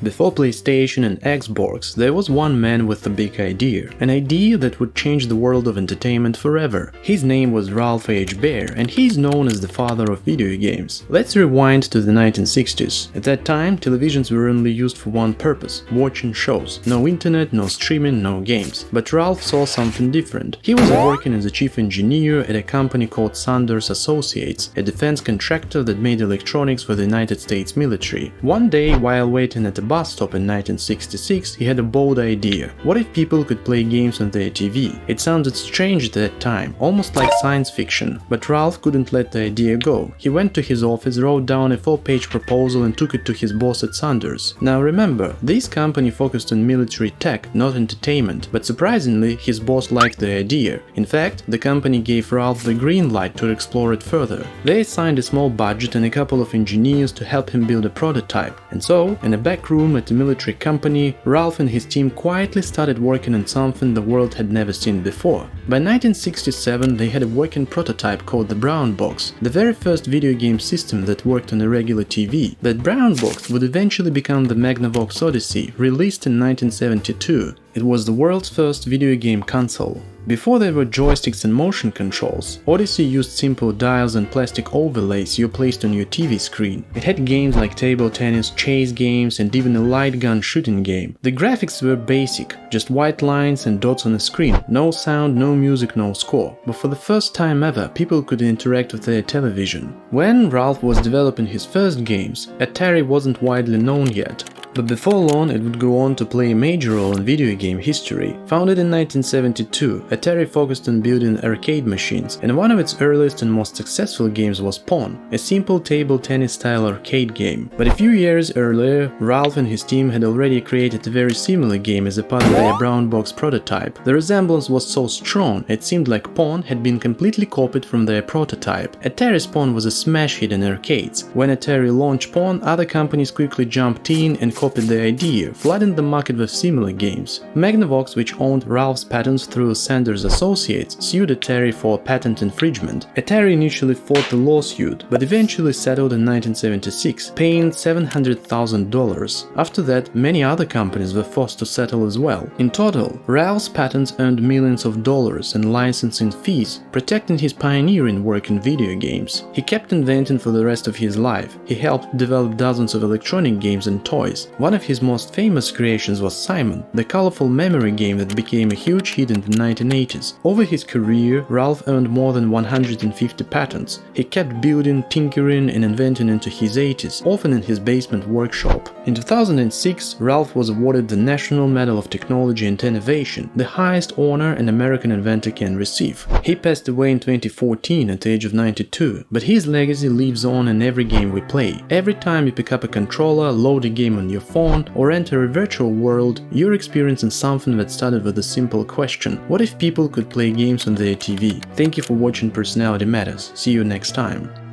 Before PlayStation and Xbox, there was one man with a big idea, an idea that would change the world of entertainment forever. His name was Ralph H. Baer, and he's known as the father of video games. Let's rewind to the 1960s. At that time, televisions were only used for one purpose – watching shows. No internet, no streaming, no games. But Ralph saw something different. He was working as a chief engineer at a company called Saunders Associates, a defense contractor that made electronics for the United States military. One day, while waiting at a bus stop in 1966, he had a bold idea. What if people could play games on their TV? It sounded strange at that time, almost like science fiction, but Ralph couldn't let the idea go. He went to his office, wrote down a 4-page proposal and took it to his boss at Saunders. Now remember, this company focused on military tech, not entertainment, but surprisingly, his boss liked the idea. In fact, the company gave Ralph the green light to explore it further. They assigned a small budget and a couple of engineers to help him build a prototype. And so, in a back room at the military company, Ralph and his team quietly started working on something the world had never seen before. By 1967, they had a working prototype called the Brown Box, the very first video game system that worked on a regular TV. That Brown Box would eventually become the Magnavox Odyssey, released in 1972. It was the world's first video game console. Before there were joysticks and motion controls, Odyssey used simple dials and plastic overlays you placed on your TV screen. It had games like table tennis, chase games, and even a light gun shooting game. The graphics were basic, just white lines and dots on the screen, no sound, no music, no score. But for the first time ever, people could interact with their television. When Ralph was developing his first games, Atari wasn't widely known yet. But before long, it would go on to play a major role in video game history. Founded in 1972, Atari focused on building arcade machines, and one of its earliest and most successful games was Pong, a simple table tennis-style arcade game. But a few years earlier, Ralph and his team had already created a very similar game as a part of their brown box prototype. The resemblance was so strong, it seemed like Pong had been completely copied from their prototype. Atari's Pong was a smash hit in arcades. When Atari launched Pong, other companies quickly jumped in and copied the idea, flooding the market with similar games. Magnavox, which owned Ralph's patents through Saunders Associates, sued Atari for patent infringement. Atari initially fought the lawsuit, but eventually settled in 1976, paying $700,000. After that, many other companies were forced to settle as well. In total, Ralph's patents earned millions of dollars in licensing fees, protecting his pioneering work in video games. He kept inventing for the rest of his life. He helped develop dozens of electronic games and toys. One of his most famous creations was Simon, the colorful memory game that became a huge hit in the 1980s. Over his career, Ralph earned more than 150 patents. He kept building, tinkering, and inventing into his 80s, often in his basement workshop. In 2006, Ralph was awarded the National Medal of Technology and Innovation, the highest honor an American inventor can receive. He passed away in 2014 at the age of 92, but his legacy lives on in every game we play. Every time you pick up a controller, load a game on your phone, or enter a virtual world, you're experiencing something that started with a simple question: what if people could play games on their TV? Thank you for watching Personality Matters. See you next time.